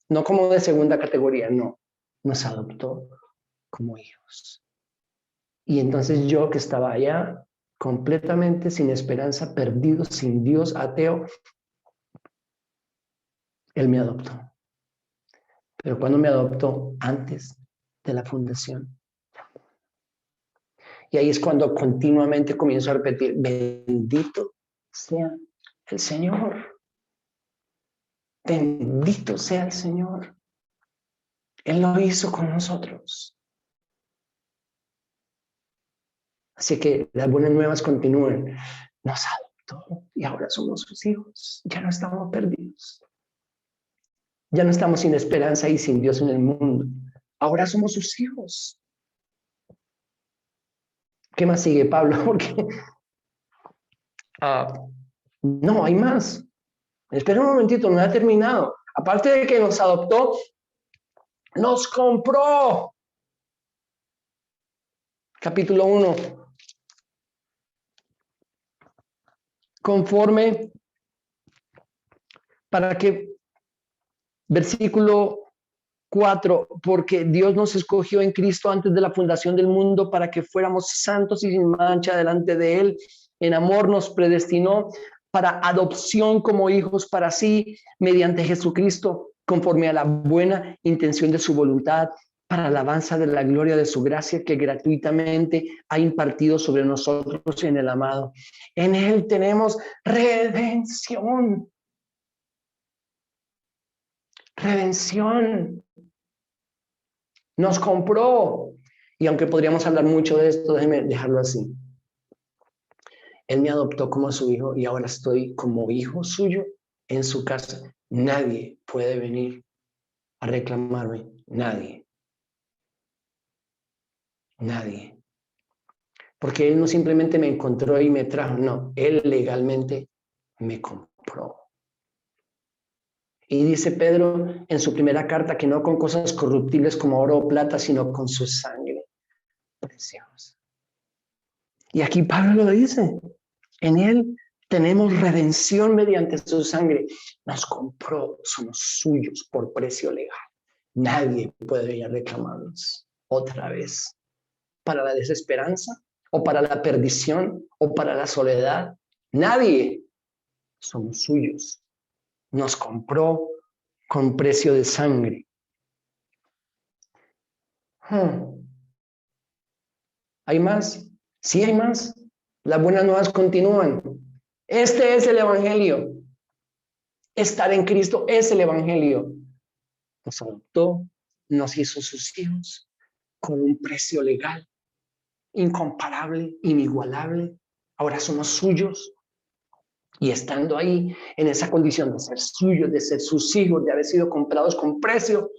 No como de segunda categoría, no. Nos adoptó como hijos. Y entonces yo que estaba allá completamente sin esperanza, perdido, sin Dios, ateo, Él me adoptó. Pero cuando me adoptó, antes de la fundación. Y ahí es cuando continuamente comienzo a repetir, bendito sea el Señor. Bendito sea el Señor. Él lo hizo con nosotros. Así que las buenas nuevas continúen. Nos adoptó y ahora somos sus hijos. Ya no estamos perdidos. Ya no estamos sin esperanza y sin Dios en el mundo. Ahora somos sus hijos. ¿Qué más sigue, Pablo? Porque no, hay más. Espera un momentito, no ha terminado. Aparte de que nos adoptó, nos compró. Capítulo 1. Conforme para que, versículo 4, porque Dios nos escogió en Cristo antes de la fundación del mundo para que fuéramos santos y sin mancha delante de Él. En amor nos predestinó para adopción como hijos para sí, mediante Jesucristo, conforme a la buena intención de su voluntad, para alabanza de la gloria de su gracia que gratuitamente ha impartido sobre nosotros en el amado. En Él tenemos redención. Redención. Nos compró. Y aunque podríamos hablar mucho de esto, déjeme dejarlo así. Él me adoptó como su hijo y ahora estoy como hijo suyo en su casa. Nadie puede venir a reclamarme. Nadie. Nadie. Porque Él no simplemente me encontró y me trajo, no, Él legalmente me compró. Y dice Pedro en su primera carta que no con cosas corruptibles como oro o plata, sino con su sangre preciosa. Y aquí Pablo lo dice, en Él tenemos redención mediante su sangre. Nos compró, somos suyos por precio legal. Nadie puede ir a reclamarnos otra vez para la desesperanza o para la perdición o para la soledad. Nadie. Somos suyos. Nos compró con precio de sangre. ¿Hay más? Sí, hay más. Las buenas nuevas continúan. Este es el Evangelio. Estar en Cristo es el Evangelio. Nos adoptó, nos hizo sus hijos con un precio legal, incomparable, inigualable. Ahora somos suyos. Y estando ahí, en esa condición de ser suyos, de ser sus hijos, de haber sido comprados con precio,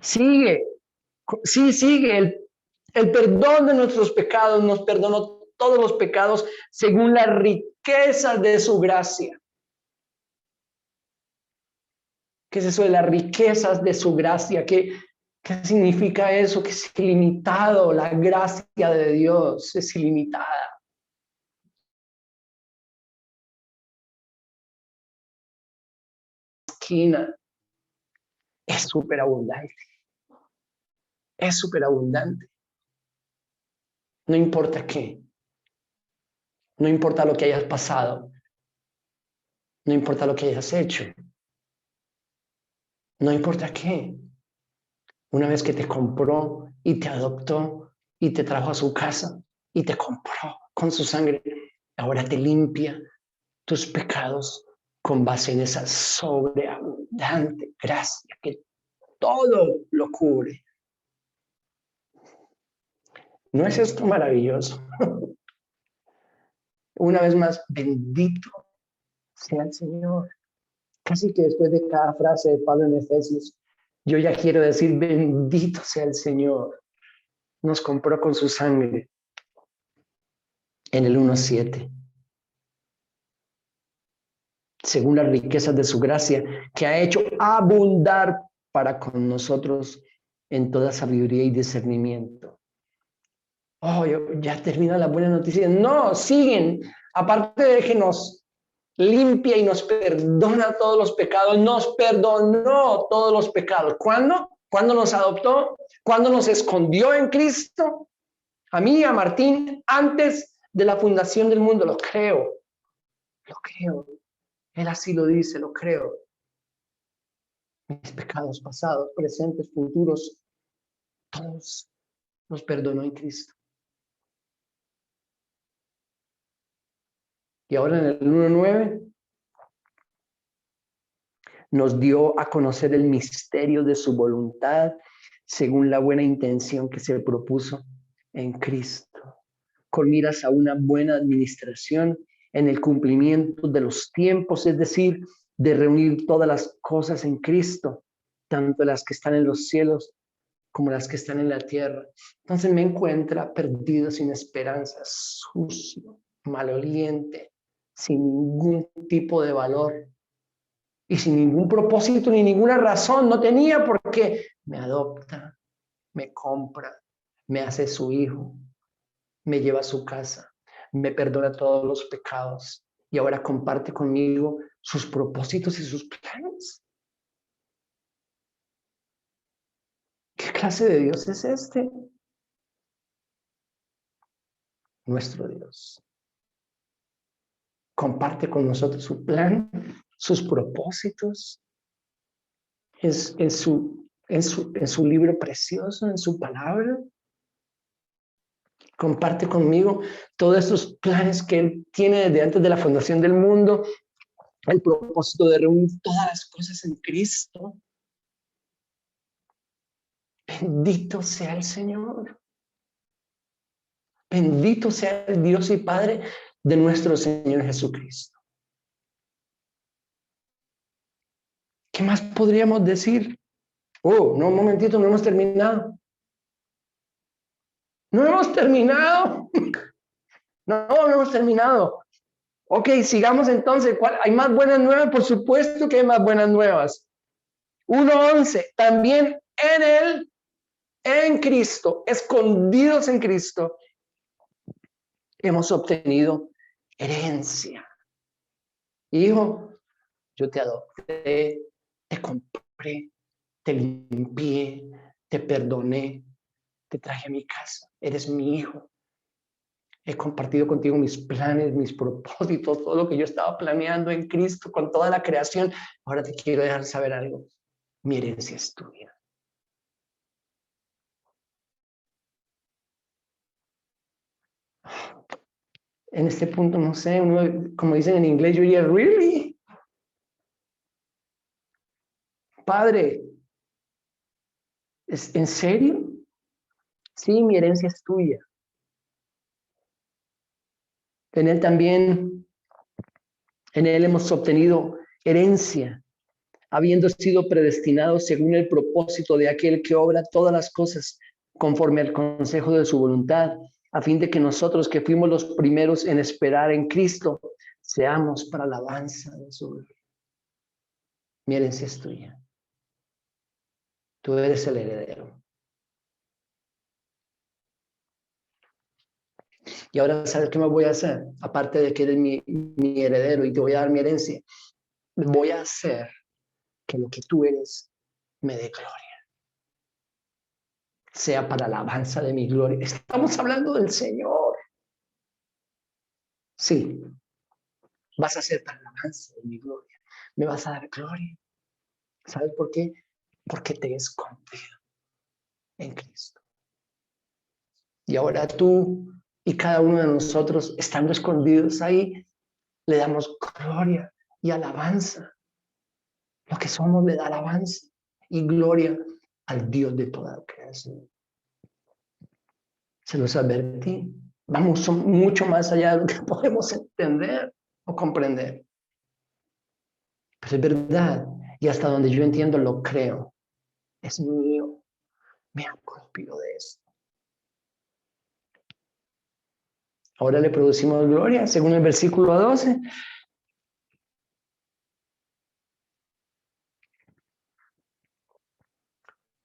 sigue el perdón de nuestros pecados, nos perdonó todos los pecados según las riquezas de su gracia. ¿Qué es eso de las riquezas de su gracia? ¿Qué significa eso? Que es ilimitado, la gracia de Dios es ilimitada. Esquina es súper abundante. Es súper abundante. No importa qué. No importa lo que hayas pasado. No importa lo que hayas hecho. No importa qué. Una vez que te compró y te adoptó y te trajo a su casa y te compró con su sangre, ahora te limpia tus pecados con base en esa sobreabundante gracia que todo lo cubre. ¿No es esto maravilloso? Una vez más, bendito sea el Señor. Casi que después de cada frase de Pablo en Efesios, yo ya quiero decir, bendito sea el Señor. Nos compró con su sangre en el 1:7. Según las riquezas de su gracia, que ha hecho abundar para con nosotros en toda sabiduría y discernimiento. Oh, ya termina la buena noticia. No, siguen. Aparte de que nos limpia y nos perdona todos los pecados, nos perdonó todos los pecados. ¿Cuándo? ¿Cuándo nos adoptó? ¿Cuándo nos escondió en Cristo? A mí, a Martín, antes de la fundación del mundo, lo creo. Lo creo. Él así lo dice, lo creo. Mis pecados pasados, presentes, futuros, todos los perdonó en Cristo. Y ahora en el 1:9 nos dio a conocer el misterio de su voluntad según la buena intención que se propuso en Cristo, con miras a una buena administración en el cumplimiento de los tiempos, es decir, de reunir todas las cosas en Cristo, tanto las que están en los cielos como las que están en la tierra. Entonces me encuentra perdido, sin esperanza, sucio, maloliente, sin ningún tipo de valor y sin ningún propósito ni ninguna razón. No tenía por qué. Me adopta, me compra, me hace su hijo, me lleva a su casa, me perdona todos los pecados y ahora comparte conmigo sus propósitos y sus planes. ¿Qué clase de Dios es este? Nuestro Dios. Comparte con nosotros su plan, sus propósitos, en su libro precioso, en su palabra. Comparte conmigo todos estos planes que Él tiene desde antes de la fundación del mundo, el propósito de reunir todas las cosas en Cristo. Bendito sea el Señor. Bendito sea el Dios y Padre de nuestro Señor Jesucristo. ¿Qué más podríamos decir? Oh, no, un momentito, no hemos terminado. No hemos terminado. No hemos terminado. Ok, sigamos entonces. ¿Hay más buenas nuevas? Por supuesto que hay más buenas nuevas. 1:11. También en Él, en Cristo, escondidos en Cristo, hemos obtenido herencia. Hijo, yo te adopté, te compré, te limpié, te perdoné, te traje a mi casa. Eres mi hijo. He compartido contigo mis planes, mis propósitos, todo lo que yo estaba planeando en Cristo con toda la creación. Ahora te quiero dejar saber algo. Mi herencia es tuya. En este punto, no sé, uno, como dicen en inglés, yo diría, ¿really? Padre, ¿es en serio? Sí, mi herencia es tuya. En Él también, en Él hemos obtenido herencia, habiendo sido predestinados según el propósito de aquel que obra todas las cosas conforme al consejo de su voluntad, a fin de que nosotros que fuimos los primeros en esperar en Cristo, seamos para alabanza de su gloria. Mi herencia es tuya. Tú eres el heredero. Y ahora, ¿sabes qué me voy a hacer? Aparte de que eres mi heredero y te voy a dar mi herencia, voy a hacer que lo que tú eres me dé gloria, sea para la alabanza de mi gloria. Estamos hablando del Señor. Sí, vas a ser para la alabanza de mi gloria. Me vas a dar gloria. ¿Sabes por qué? Porque te he escondido en Cristo. Y ahora tú y cada uno de nosotros, estando escondidos ahí, le damos gloria y alabanza. Lo que somos le da alabanza y gloria al Dios de toda la creación. Se los advertí. Vamos mucho más allá de lo que podemos entender o comprender. Pero es verdad, y hasta donde yo entiendo lo creo. Es mío. Me apropio de esto. Ahora le producimos gloria, según el versículo 12.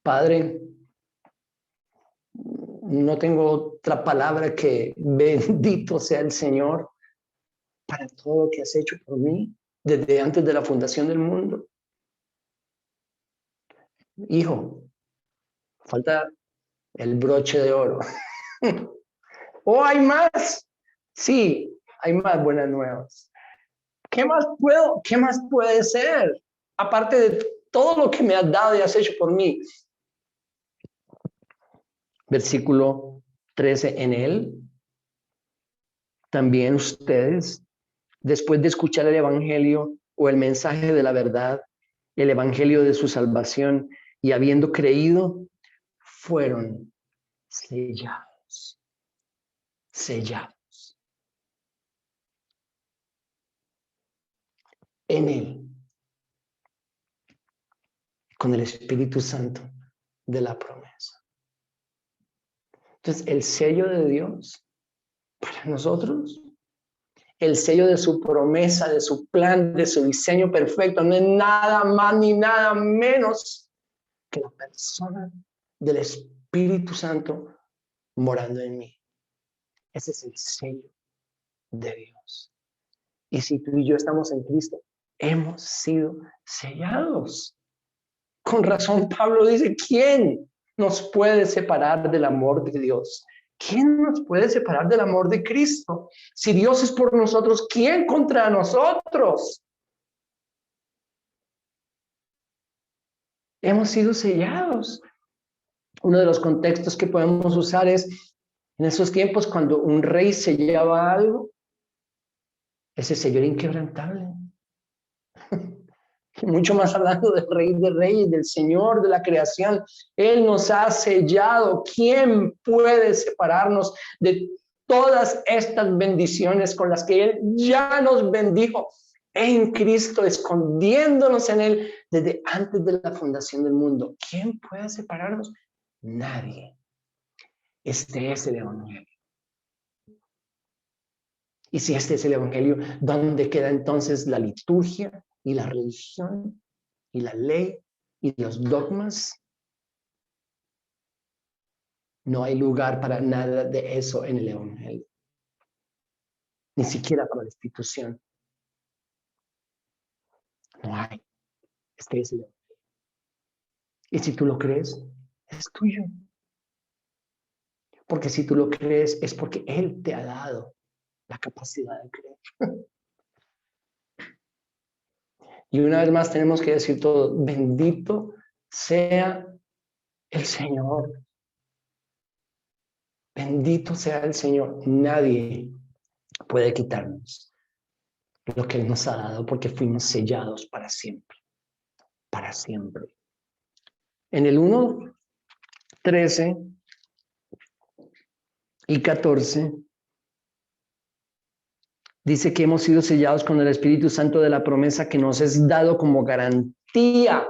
Padre, no tengo otra palabra que bendito sea el Señor para todo lo que has hecho por mí desde antes de la fundación del mundo. Hijo, falta el broche de oro. ¿O hay más? Sí, hay más buenas nuevas. ¿Qué más puede ser? Aparte de todo lo que me has dado y has hecho por mí. Versículo 13, en él también ustedes, después de escuchar el evangelio o el mensaje de la verdad, el evangelio de su salvación, y habiendo creído, fueron sellados. Sellados. En él. Con el Espíritu Santo de la promesa. Entonces, el sello de Dios para nosotros, el sello de su promesa, de su plan, de su diseño perfecto, no es nada más ni nada menos que la persona del Espíritu Santo morando en mí. Ese es el sello de Dios. Y si tú y yo estamos en Cristo, hemos sido sellados. Con razón Pablo dice, ¿quién nos puede separar del amor de Dios? ¿Quién nos puede separar del amor de Cristo? Si Dios es por nosotros, ¿quién contra nosotros? Hemos sido sellados. Uno de los contextos que podemos usar es en esos tiempos cuando un rey sellaba algo, ese sello era inquebrantable. Mucho más hablando del Rey de Reyes, del Señor de la creación. Él nos ha sellado. ¿Quién puede separarnos de todas estas bendiciones con las que Él ya nos bendijo en Cristo, escondiéndonos en Él desde antes de la fundación del mundo? ¿Quién puede separarnos? Nadie. Este es el Evangelio. Y si este es el Evangelio, ¿dónde queda entonces la liturgia y la religión y la ley y los dogmas? No hay lugar para nada de eso en el Evangelio. Ni siquiera para la institución. No hay. Este es el Evangelio. Y si tú lo crees, es tuyo. Porque si tú lo crees, es porque Él te ha dado la capacidad de creer. Y una vez más tenemos que decir todo, bendito sea el Señor. Bendito sea el Señor. Nadie puede quitarnos lo que Él nos ha dado porque fuimos sellados para siempre. Para siempre. En el 1, 13 y 14 dice que hemos sido sellados con el Espíritu Santo de la promesa que nos es dado como garantía.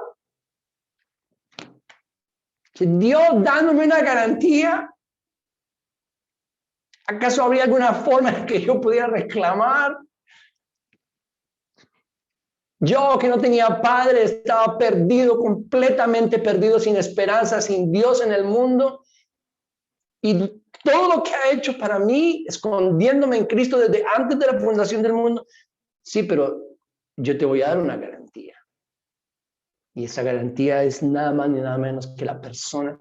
Dios dándome una garantía. ¿Acaso habría alguna forma en que yo pudiera reclamar? Yo que no tenía padre, estaba perdido, completamente perdido, sin esperanza, sin Dios en el mundo. Y todo lo que ha hecho para mí, escondiéndome en Cristo desde antes de la fundación del mundo. Sí, pero yo te voy a dar una garantía. Y esa garantía es nada más ni nada menos que la persona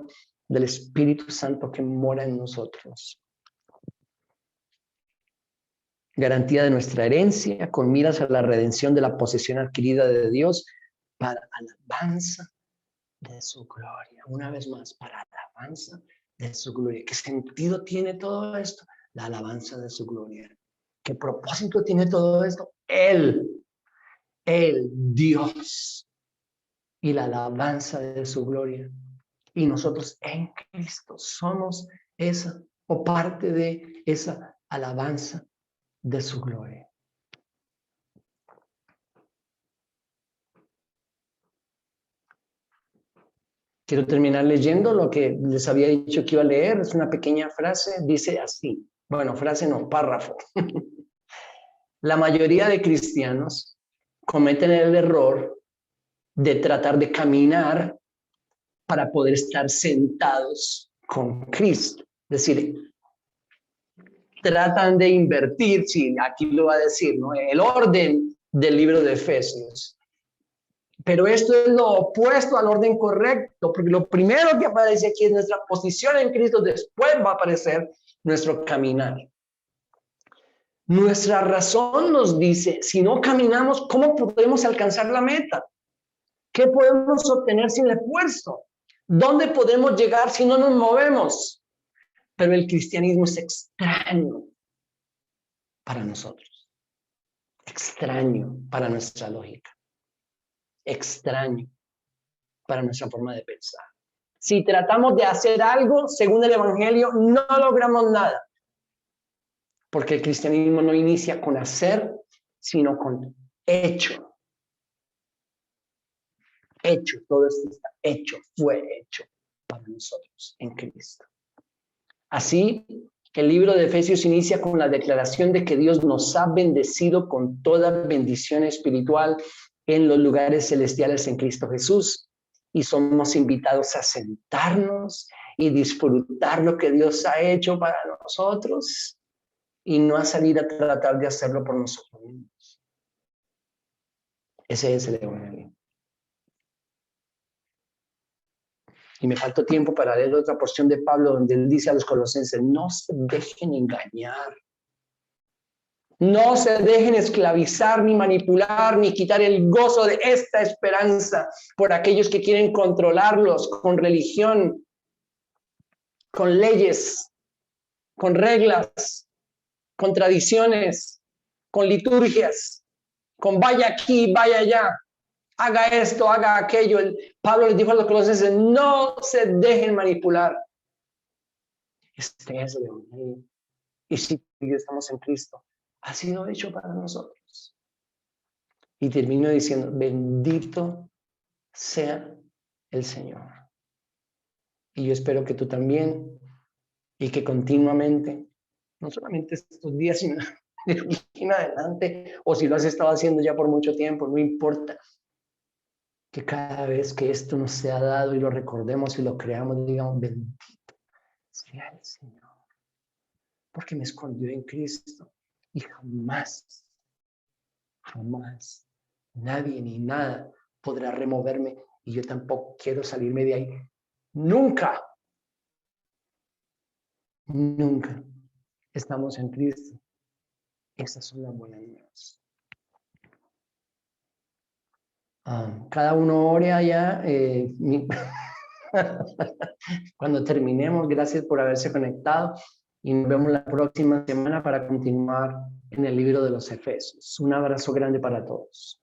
del Espíritu Santo que mora en nosotros. Garantía de nuestra herencia con miras a la redención de la posesión adquirida de Dios para alabanza de su gloria. Una vez más, para alabanza de su gloria. ¿Qué sentido tiene todo esto? La alabanza de su gloria. ¿Qué propósito tiene todo esto? Él, Dios, y la alabanza de su gloria. Y nosotros en Cristo somos esa o parte de esa alabanza de su gloria. Quiero terminar leyendo lo que les había dicho que iba a leer. Es una pequeña frase, dice así. Bueno, frase no, párrafo. La mayoría de cristianos cometen el error de tratar de caminar para poder estar sentados con Cristo. Es decir, tratan de invertir, sí, aquí lo va a decir, ¿no? El orden del libro de Efesios. Pero esto es lo opuesto al orden correcto, porque lo primero que aparece aquí es nuestra posición en Cristo, después va a aparecer nuestro caminar. Nuestra razón nos dice, si no caminamos, ¿cómo podemos alcanzar la meta? ¿Qué podemos obtener sin esfuerzo? ¿Dónde podemos llegar si no nos movemos? Pero el cristianismo es extraño para nosotros, extraño para nuestra lógica, extraño para nuestra forma de pensar. Si tratamos de hacer algo según el Evangelio, no logramos nada. Porque el cristianismo no inicia con hacer, sino con hecho. Hecho, todo esto está hecho, fue hecho para nosotros en Cristo. Así, el libro de Efesios inicia con la declaración de que Dios nos ha bendecido con toda bendición espiritual en los lugares celestiales en Cristo Jesús. Y somos invitados a sentarnos y disfrutar lo que Dios ha hecho para nosotros y no a salir a tratar de hacerlo por nosotros mismos. Ese es el Evangelio. Y me faltó tiempo para leer otra porción de Pablo donde él dice a los colosenses, no se dejen engañar. No se dejen esclavizar, ni manipular, ni quitar el gozo de esta esperanza por aquellos que quieren controlarlos con religión, con leyes, con reglas, con tradiciones, con liturgias, con vaya aquí, vaya allá, haga esto, haga aquello. Pablo les dijo a los colosenses, no se dejen manipular. Este es el Evangelio. Y si estamos en Cristo, ha sido hecho para nosotros. Y termino diciendo, bendito sea el Señor. Y yo espero que tú también y que continuamente, no solamente estos días, sino de aquí en adelante, o si lo has estado haciendo ya por mucho tiempo, no importa, que cada vez que esto nos sea dado y lo recordemos y lo creamos, digamos, bendito sea el Señor, porque me escondió en Cristo y jamás, jamás, nadie ni nada podrá removerme y yo tampoco quiero salirme de ahí. Nunca, nunca estamos en Cristo. Esas son las buenas nuevas. Cada uno ore allá. Cuando terminemos, gracias por haberse conectado y nos vemos la próxima semana para continuar en el libro de los Efesios. Un abrazo grande para todos.